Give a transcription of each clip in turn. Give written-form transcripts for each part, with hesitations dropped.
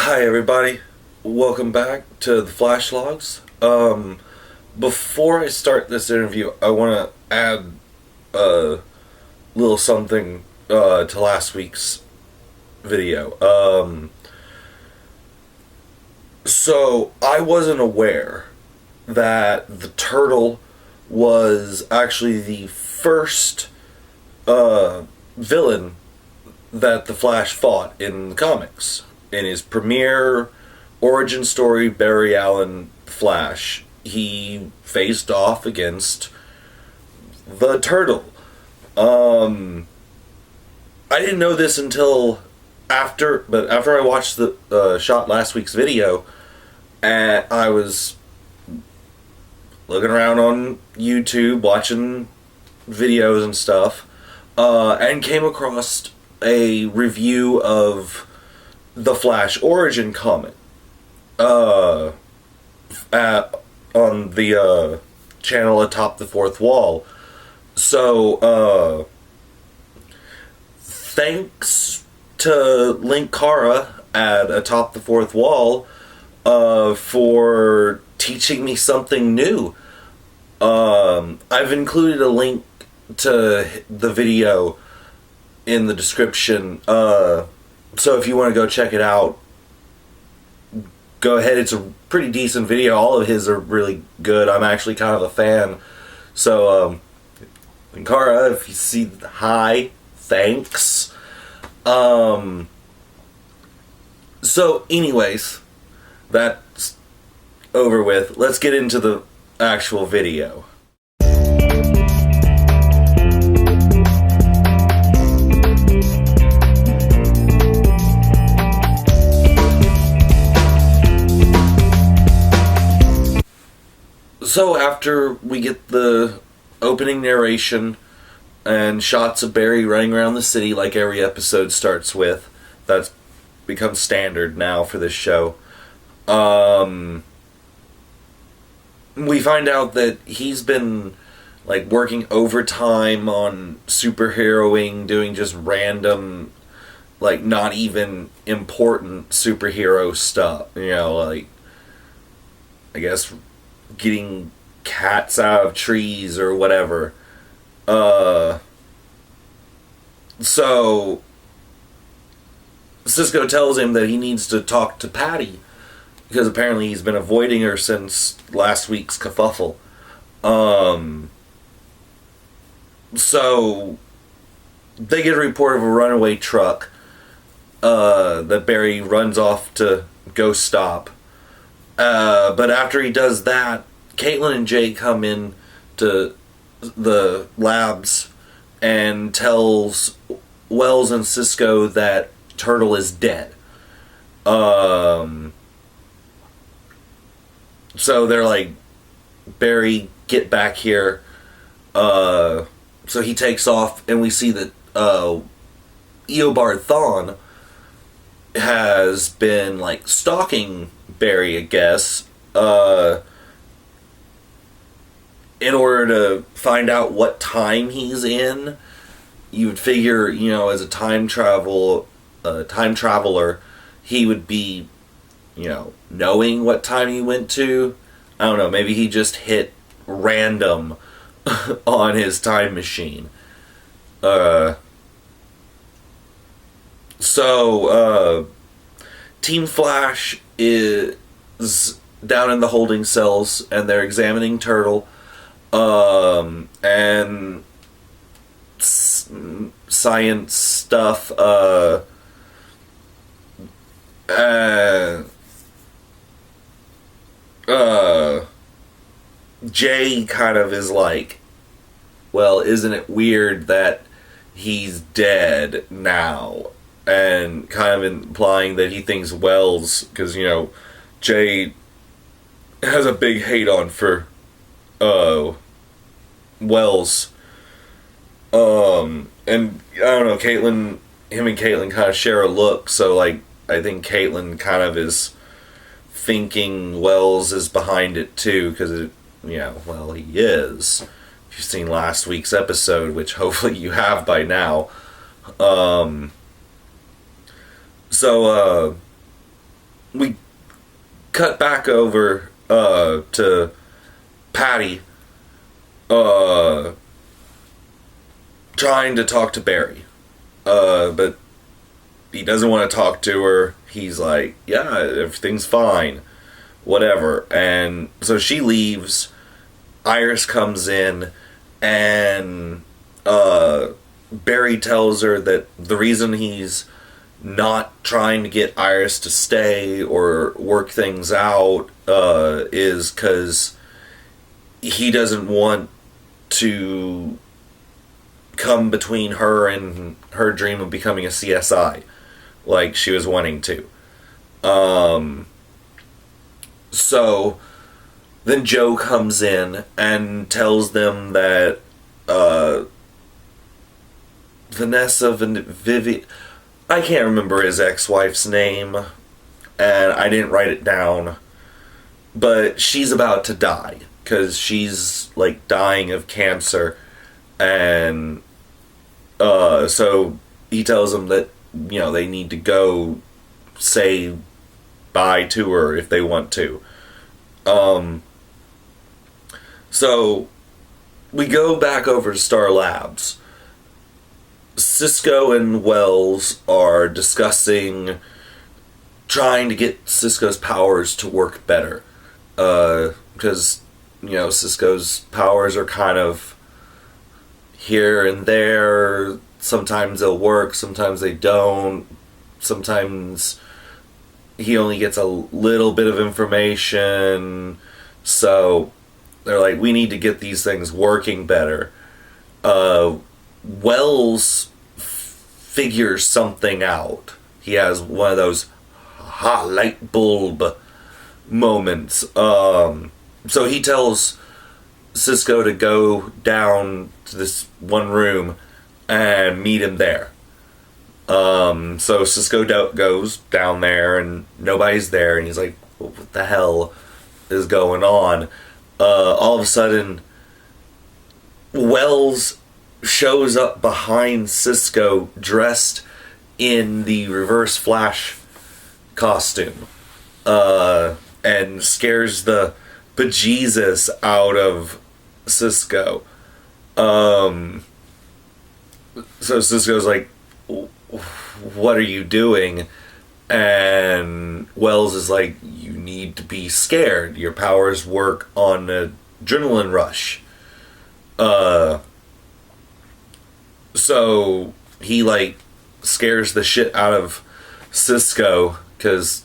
Hi everybody, welcome back to the Flash Logs. Before I start this interview, I want to add a little something to last week's video. So I wasn't aware that the turtle was actually the first villain that the Flash fought in the comics. In his premiere origin story, Barry Allen Flash, he faced off against the Turtle. I didn't know this until after I watched the shot last week's video, and I was looking around on YouTube, watching videos and stuff, and came across a review of the Flash origin comic on the channel Atop the Fourth Wall. So thanks to Link Cara at Atop the Fourth Wall for teaching me something new. I've included a link to the video in the description, so if you want to go check it out, go ahead. It's a pretty decent video. All of his are really good. I'm actually kind of a fan. So, Cara, if you see, hi, thanks. So anyways, that's over with. Let's get into the actual video. So after we get the opening narration and shots of Barry running around the city like every episode starts with, that's become standard now for this show, we find out that he's been like working overtime on superheroing, doing just random, like not even important superhero stuff, like I guess getting cats out of trees or whatever. So Cisco tells him that he needs to talk to Patty because apparently he's been avoiding her since last week's kerfuffle. So they get a report of a runaway truck that Barry runs off to go stop. But after he does that, Caitlin and Jay come in to the labs and tells Wells and Cisco that Turtle is dead. So they're like, Barry, get back here. So he takes off, and we see that Eobard Thawne has been like stalking Barry, I guess, in order to find out what time he's in. You would figure, as a time traveler, he would be, knowing what time he went to. I don't know, maybe he just hit random on his time machine. So Team Flash is down in the holding cells, and they're examining Turtle, and science stuff. Jay kind of is like, well, isn't it weird that he's dead now? And kind of implying that he thinks Wells, because, Jay has a big hate on for Wells. And I don't know, him and Caitlin kind of share a look, so like I think Caitlin kind of is thinking Wells is behind it too, because well, he is. If you've seen last week's episode, which hopefully you have by now, So we cut back over to Patty trying to talk to Barry. But he doesn't want to talk to her. He's like, yeah, everything's fine. Whatever. And so she leaves. Iris comes in, and Barry tells her that the reason he's not trying to get Iris to stay or work things out is because he doesn't want to come between her and her dream of becoming a CSI like she was wanting to. So then Joe comes in and tells them that Vanessa Vivi, I can't remember his ex-wife's name, and I didn't write it down, but she's about to die because she's like dying of cancer. And so he tells them that, you know, they need to go say bye to her if they want to. So we go back over to Star Labs. Cisco and Wells are discussing trying to get Cisco's powers to work better. Because, you know, Cisco's powers are kind of here and there. Sometimes they'll work, sometimes they don't. Sometimes he only gets a little bit of information. So they're like, we need to get these things working better. Wells figures something out. He has one of those light bulb moments. So he tells Cisco to go down to this one room and meet him there. So Cisco goes down there and nobody's there, and he's like, what the hell is going on? All of a sudden, Wells shows up behind Cisco dressed in the Reverse Flash costume, and scares the bejesus out of Cisco. So Cisco's like, what are you doing? And Wells is like, you need to be scared. Your powers work on an adrenaline rush. So he like scares the shit out of Cisco because,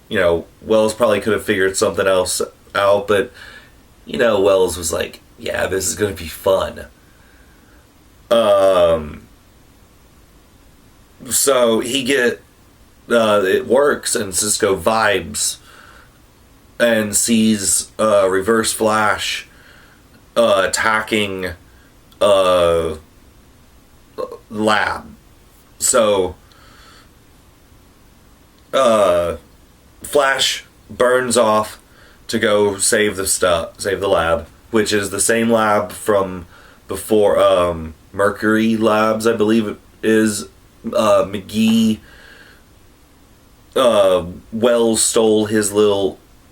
you know, Wells probably could have figured something else out, but, you know, Wells was like, yeah, this is going to be fun. So it works, and Cisco vibes and sees Reverse Flash attacking lab. So Flash burns off to go save the lab, which is the same lab from before, Mercury Labs, I believe it is. McGee, Wells stole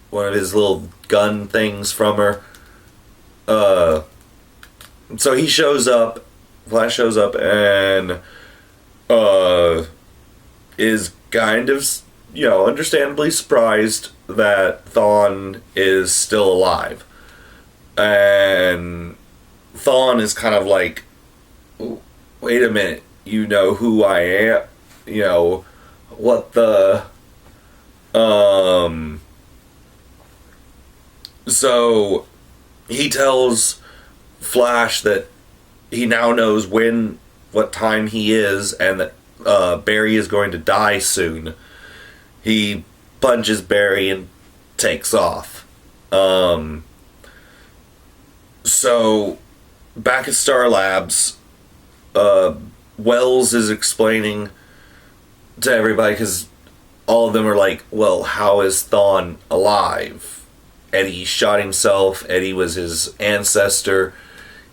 one of his little gun things from her. So he shows up, Flash shows up, and is kind of, you know, understandably surprised that Thawne is still alive. And Thawne is kind of like, wait a minute, you know who I am? You know, what the... So he tells Flash that he now knows what time he is, and that Barry is going to die soon. He punches Barry and takes off. So back at Star Labs, Wells is explaining to everybody, because all of them are like, well, how is Thawne alive? Eddie shot himself. Eddie was his ancestor.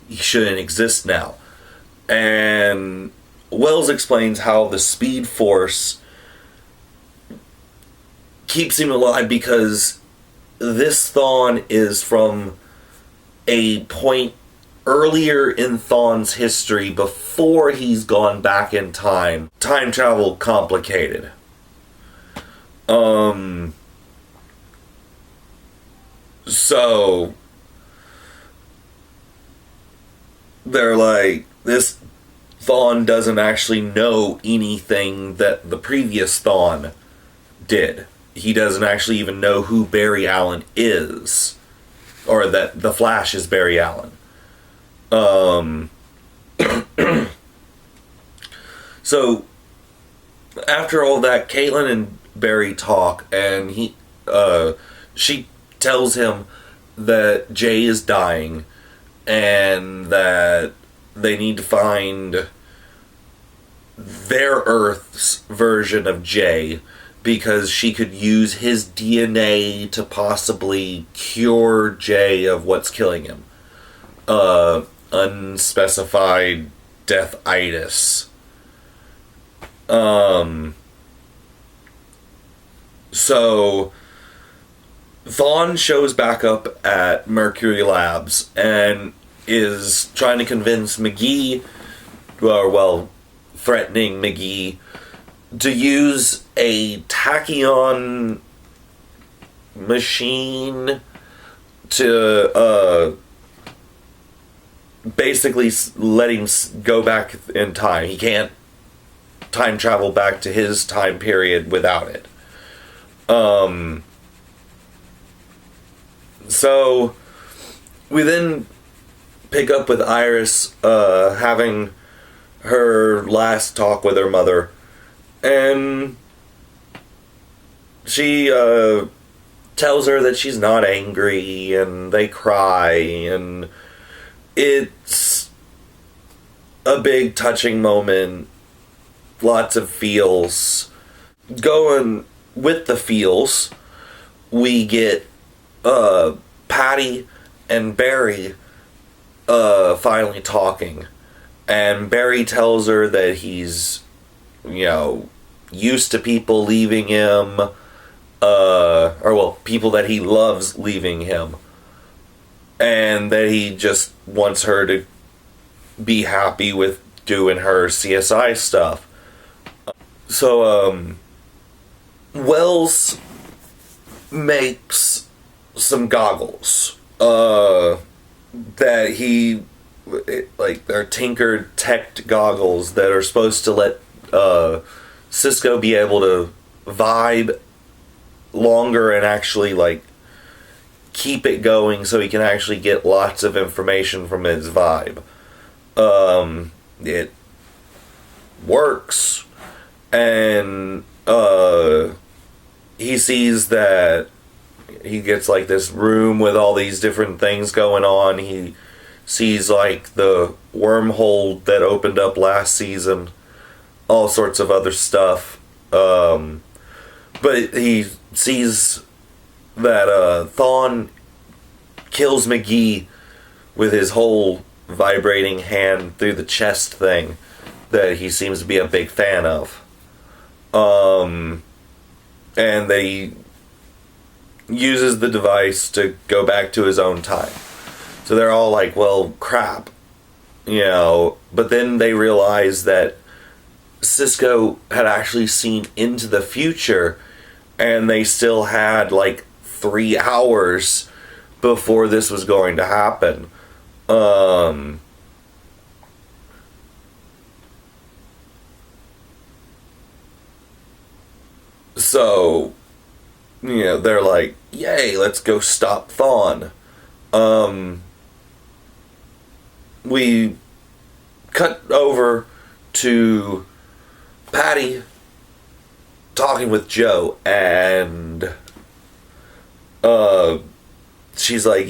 He shouldn't exist now. And Wells explains how the Speed Force keeps him alive because this Thawne is from a point earlier in Thawne's history before he's gone back in time. Time travel complicated. So they're like, this Thawne doesn't actually know anything that the previous Thawne did. He doesn't actually even know who Barry Allen is, or that the Flash is Barry Allen. So after all that, Caitlin and Barry talk, and she tells him that Jay is dying and that they need to find their Earth's version of Jay because she could use his DNA to possibly cure Jay of what's killing him. Unspecified death-itis. So Thawne shows back up at Mercury Labs and is trying to convince McGee, threatening McGee, to use a tachyon machine to basically let him go back in time. He can't time travel back to his time period without it. So we then pick up with Iris having her last talk with her mother, and she tells her that she's not angry, and they cry, and it's a big touching moment. Lots of feels. Going with the feels, we get Patty and Barry finally talking, and Barry tells her that he's, used to people leaving him, people that he loves leaving him, and that he just wants her to be happy with doing her CSI stuff. So, Wells makes some goggles, that he, they're tinkered tech goggles that are supposed to let, Cisco be able to vibe longer and actually, keep it going so he can actually get lots of information from his vibe. It works, and he sees that he gets this room with all these different things going on. He sees the wormhole that opened up last season, all sorts of other stuff. But he sees that Thawne kills McGee with his whole vibrating hand through the chest thing that he seems to be a big fan of. And they uses the device to go back to his own time. So they're all like, well, crap. But then they realize that Cisco had actually seen into the future, and they still had 3 hours before this was going to happen. So, they're like, yay, let's go stop Thawne. We cut over to Patty talking with Joe, and she's like,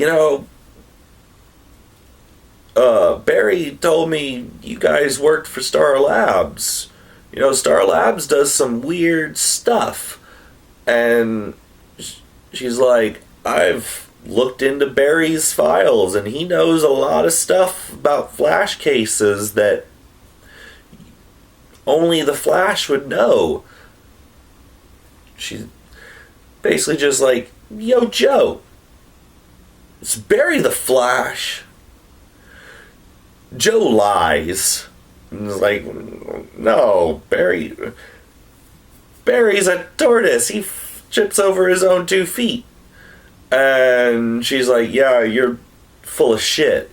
Barry told me you guys worked for Star Labs. Star Labs does some weird stuff. And she's like, I've looked into Barry's files, and he knows a lot of stuff about Flash cases that only the Flash would know. basically just like, yo, Joe, it's Barry the Flash. Joe lies. And it's like, no, Barry's a tortoise. He trips over his own 2 feet. And she's like, yeah, you're full of shit.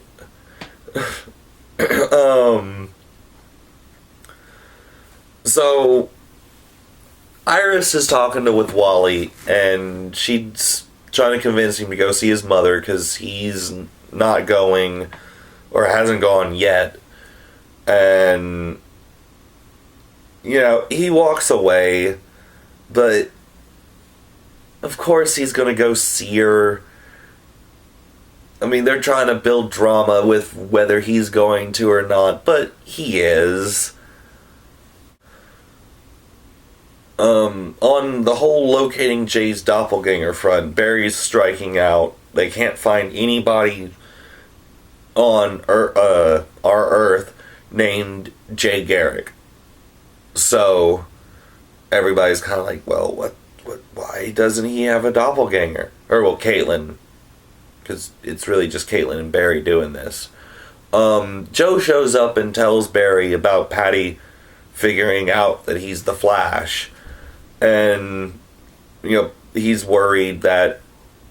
So Iris is talking with Wally, and she's trying to convince him to go see his mother because he's not going, or hasn't gone yet. And he walks away, but of course he's gonna go see her. I mean, they're trying to build drama with whether he's going to or not, but he is. On the whole locating Jay's doppelganger front, Barry's striking out. They can't find anybody on our Earth named Jay Garrick. So everybody's kind of like, well, why doesn't he have a doppelganger? Or, well, Caitlin. Because it's really just Caitlin and Barry doing this. Joe shows up and tells Barry about Patty figuring out that he's the Flash. And, he's worried that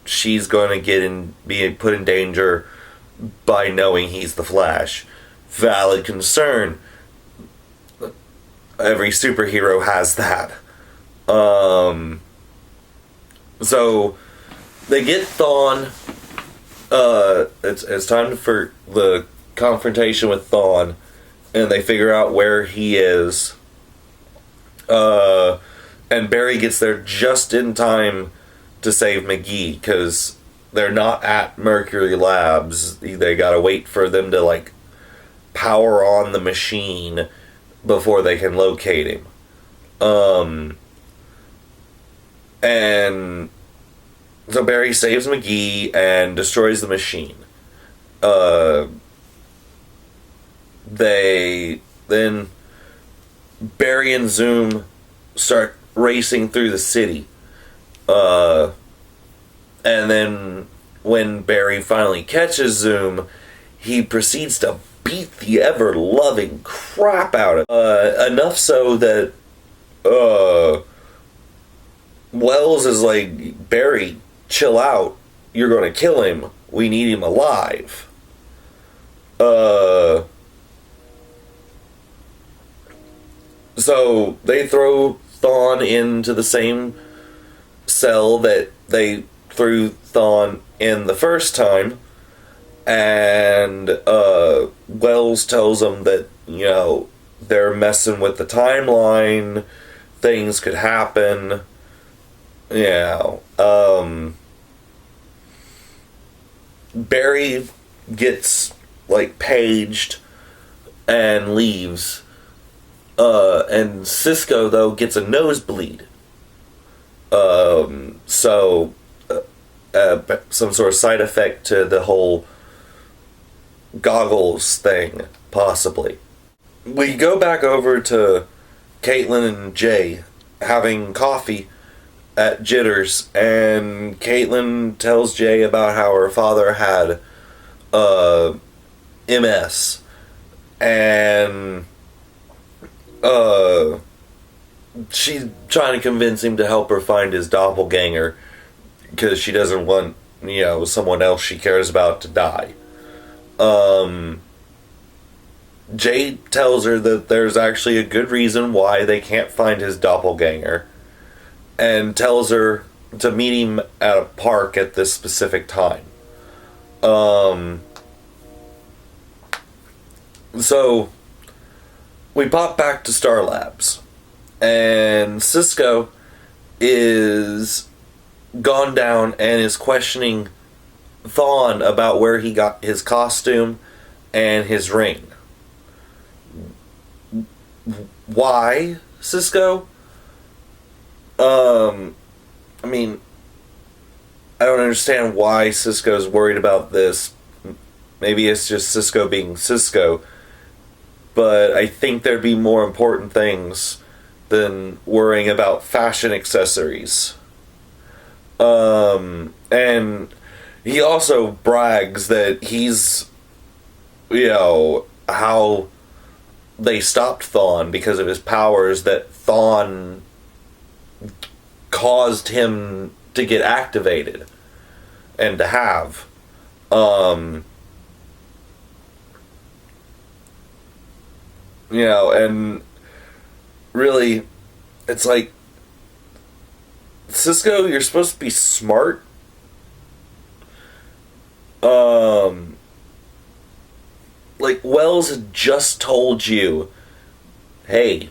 she's going to be put in danger by knowing he's the Flash. Valid concern. Every superhero has that. So they get Thawne. It's time for the confrontation with Thawne, and they figure out where he is. And Barry gets there just in time to save McGee, because they're not at Mercury Labs. They gotta wait for them to, power on the machine before they can locate him. And so Barry saves McGee and destroys the machine. Then Barry and Zoom start racing through the city. And then when Barry finally catches Zoom, he proceeds to beat the ever-loving crap out of him. Enough so that Wells is like, Barry, chill out. You're going to kill him. We need him alive. So they throw Thawne into the same cell that they threw Thawne in the first time. And Wells tells them that, they're messing with the timeline. Things could happen. Barry gets paged and leaves, and Cisco though gets a nosebleed, some sort of side effect to the whole goggles thing, possibly. We go back over to Caitlin and Jay having coffee at Jitters, and Caitlin tells Jay about how her father had MS, and she's trying to convince him to help her find his doppelganger because she doesn't want someone else she cares about to die. Jay tells her that there's actually a good reason why they can't find his doppelganger, and tells her to meet him at a park at this specific time. So we pop back to Star Labs, and Cisco is gone down and is questioning Thawne about where he got his costume and his ring. Why, Cisco? I mean, I don't understand why Cisco's worried about this. Maybe it's just Cisco being Cisco. But I think there'd be more important things than worrying about fashion accessories. And he also brags that he's, how they stopped Thawne because of his powers, that Thawne caused him to get activated and to have. And really, it's like, Cisco, you're supposed to be smart. Like, Wells had just told you, hey,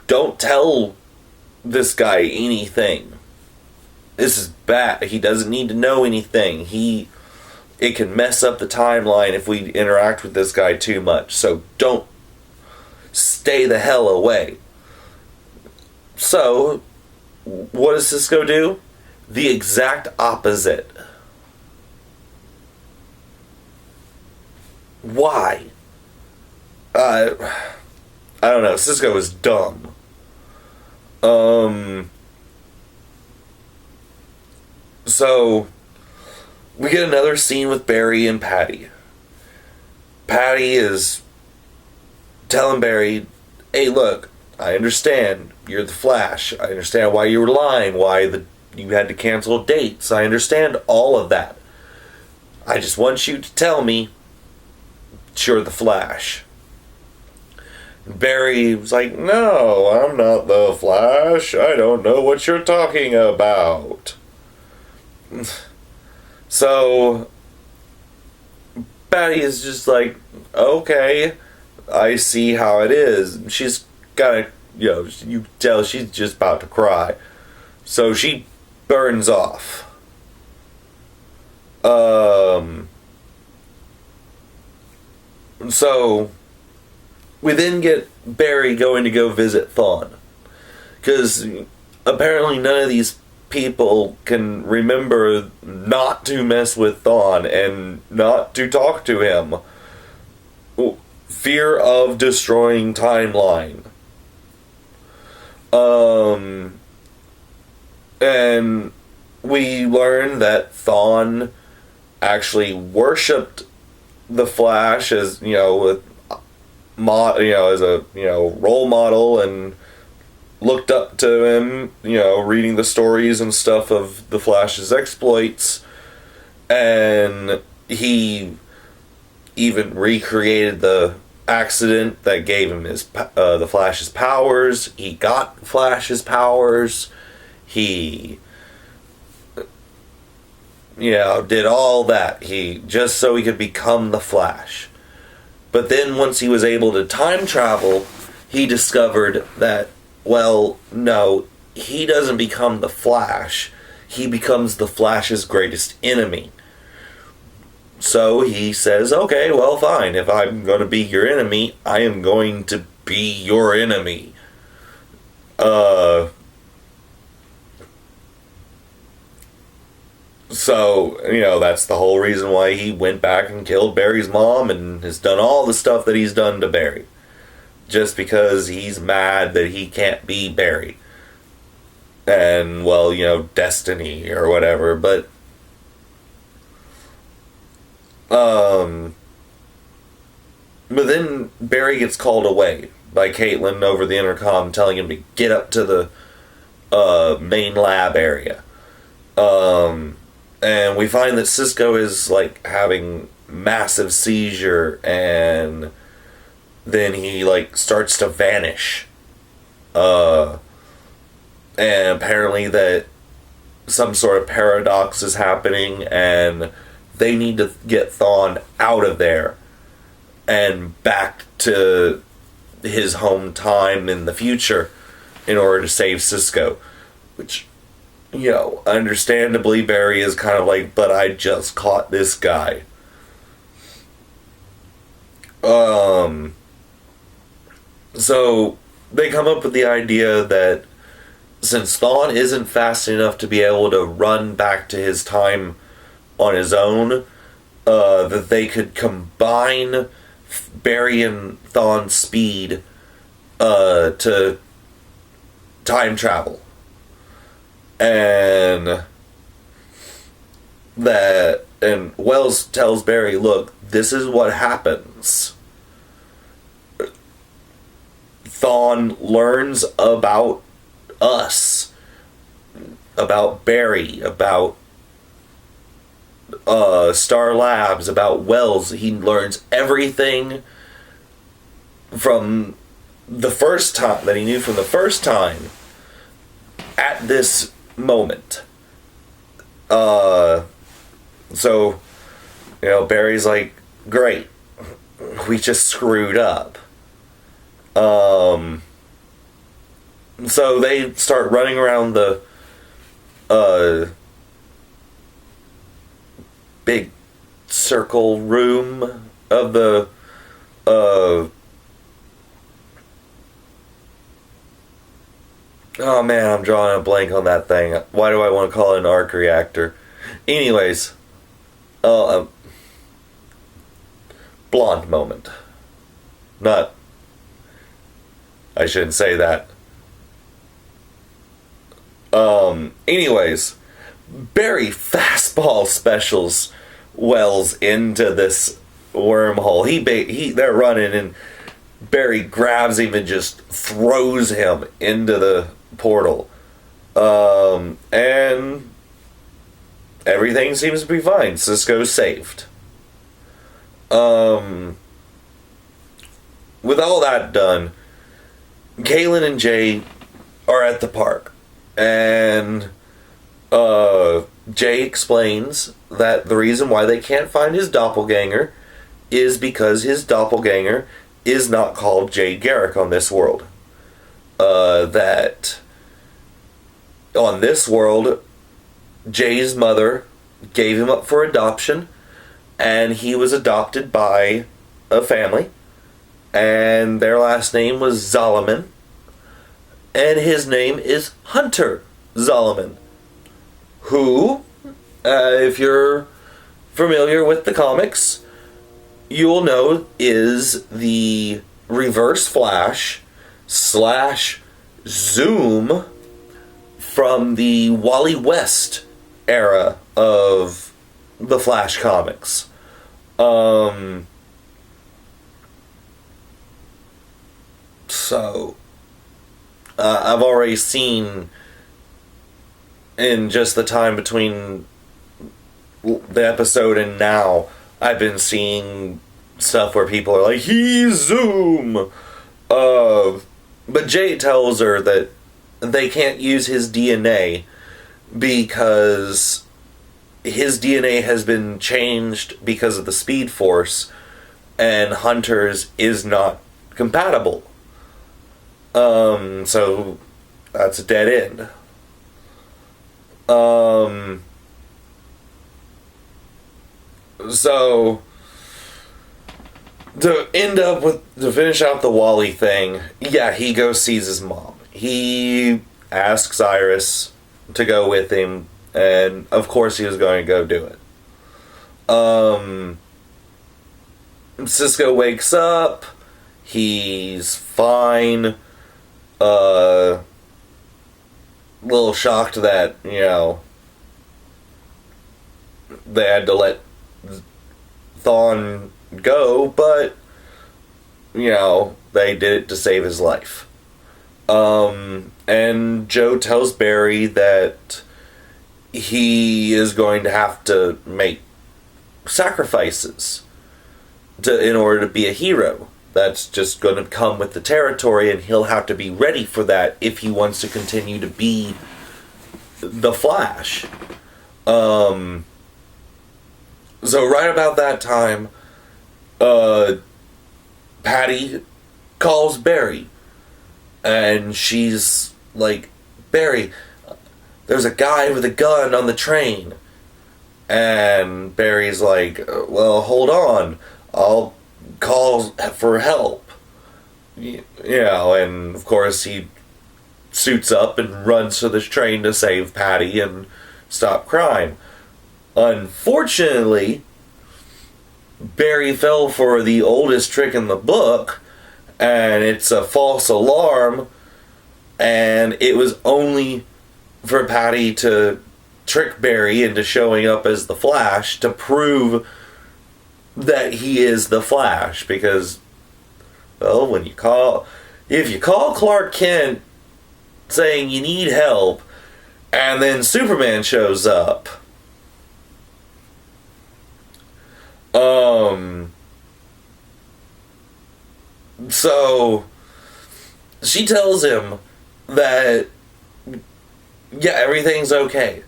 don't tell this guy anything. This is bad. He doesn't need to know anything. It can mess up the timeline if we interact with this guy too much. So don't, stay the hell away. So, what does Cisco do? The exact opposite. Why? I don't know. Cisco is dumb. So, we get another scene with Barry and Patty. Patty is telling Barry, hey, look, I understand you're the Flash. I understand why you were lying, you had to cancel dates. I understand all of that. I just want you to tell me you're the Flash. Barry was like, no, I'm not the Flash. I don't know what you're talking about. So, Patty is just like, okay, I see how it is. She's got a, you tell she's just about to cry. So she burns off. So we then get Barry going to go visit Thawne. Because apparently none of these people can remember not to mess with Thawne and not to talk to him. Fear of destroying timeline. And we learn that Thawne actually worshipped the Flash as, as a, role model, and looked up to him, reading the stories and stuff of the Flash's exploits. And he even recreated the accident that gave him the Flash's powers. He got Flash's powers. He, did all that. Just so he could become the Flash. But then once he was able to time travel, he discovered that, well, no, he doesn't become the Flash. He becomes the Flash's greatest enemy. So he says, okay, well, fine. If I'm going to be your enemy, I am going to be your enemy. So, that's the whole reason why he went back and killed Barry's mom and has done all the stuff that he's done to Barry. Just because he's mad that he can't be Barry. And, well, destiny or whatever, but then Barry gets called away by Caitlin over the intercom, telling him to get up to the main lab area. And we find that Cisco is like having massive seizure, and then he like starts to vanish. And apparently that some sort of paradox is happening, and they need to get Thawne out of there and back to his home time in the future in order to save Cisco. Which, understandably Barry is kind of like, but I just caught this guy. So they come up with the idea that since Thawne isn't fast enough to be able to run back to his time on his own, that they could combine Barry and Thawne's speed to time travel. And and Wells tells Barry, look, this is what happens. Thawne learns about us, about Barry, about Star Labs, about Wells. He learns everything from the first time that he knew from the first time at this moment. So, Barry's like, great, we just screwed up. So they start running around the big circle room of the oh man, I'm drawing a blank on that thing. Why do I want to call it an arc reactor? Anyways, blonde moment. Not, I shouldn't say that. Anyways, Barry fastball specials Wells into this wormhole. They're running, and Barry grabs him and just throws him into the portal. And everything seems to be fine. Cisco's saved. With all that done, Kaylin and Jay are at the park, and Jay explains that the reason why they can't find his doppelganger is because his doppelganger is not called Jay Garrick on this world. That on this world, Jay's mother gave him up for adoption, and he was adopted by a family, and their last name was Zolomon, and his name is Hunter Zolomon, who, if you're familiar with the comics, you'll know is the Reverse Flash / Zoom from the Wally West era of the Flash comics. So I've already seen, in just the time between the episode and now, I've been seeing stuff where people are like, he's Zoom! But Jay tells her that they can't use his DNA because his DNA has been changed because of the Speed Force, and Hunter's is not compatible. So that's a dead end. So to finish out the Wally thing, yeah, he goes sees his mom. He asks Iris to go with him, and of course he was going to go do it. Cisco wakes up. He's fine. A little shocked that, they had to let Thawne go, but, they did it to save his life. And Joe tells Barry that he is going to have to make sacrifices in order to be a hero. That's just going to come with the territory, and he'll have to be ready for that if he wants to continue to be the Flash. So right about that time, Patty calls Barry, and she's like, Barry, there's a guy with a gun on the train. And Barry's like, well, hold on, I'll call for help. And of course he suits up and runs to this train to save Patty and stop crime. Unfortunately, Barry fell for the oldest trick in the book, and it's a false alarm, and it was only for Patty to trick Barry into showing up as the Flash to prove that he is the Flash, because, well, if you call Clark Kent saying you need help, and then Superman shows up, so she tells him that, yeah, everything's okay.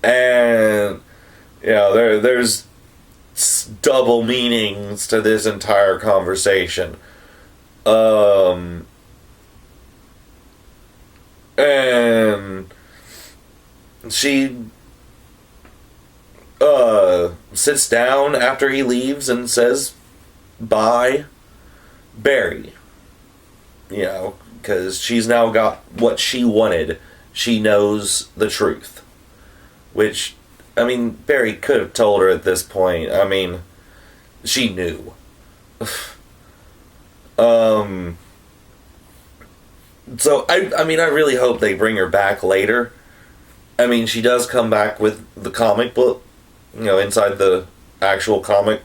And, there's double meanings to this entire conversation. And she sits down after he leaves and says, bye, Barry. Because she's now got what she wanted. She knows the truth. Which, Barry could have told her at this point. She knew. So, I really hope they bring her back later. She does come back with the comic book, inside the actual comic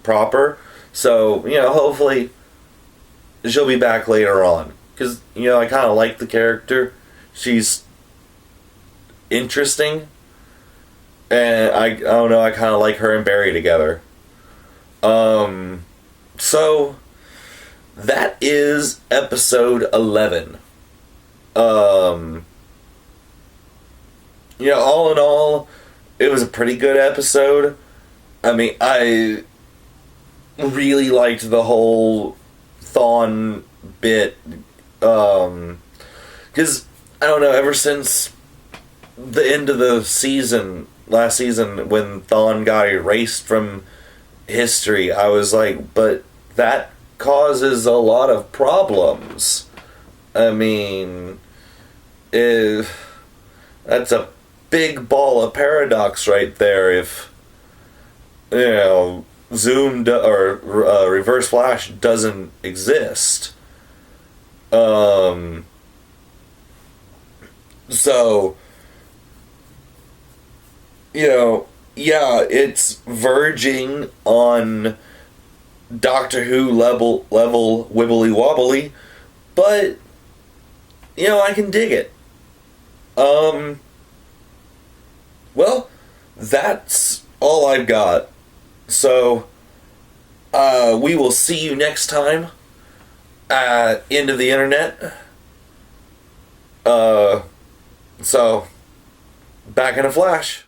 proper. So, hopefully she'll be back later on. Because, I kind of like the character. She's interesting. And I don't know, I kind of like her and Barry together. So, that is episode 11. All in all, it was a pretty good episode. I really liked the whole Thawne bit. Because, I don't know, ever since the end of the season, last season, when Thawne got erased from history, I was like, but that causes a lot of problems. That's a big ball of paradox right there. If Zoom or Reverse Flash doesn't exist, so it's verging on Doctor Who level wibbly wobbly, but I can dig it. Well, that's all I've got. So, we will see you next time at End of the Internet. So, back in a flash.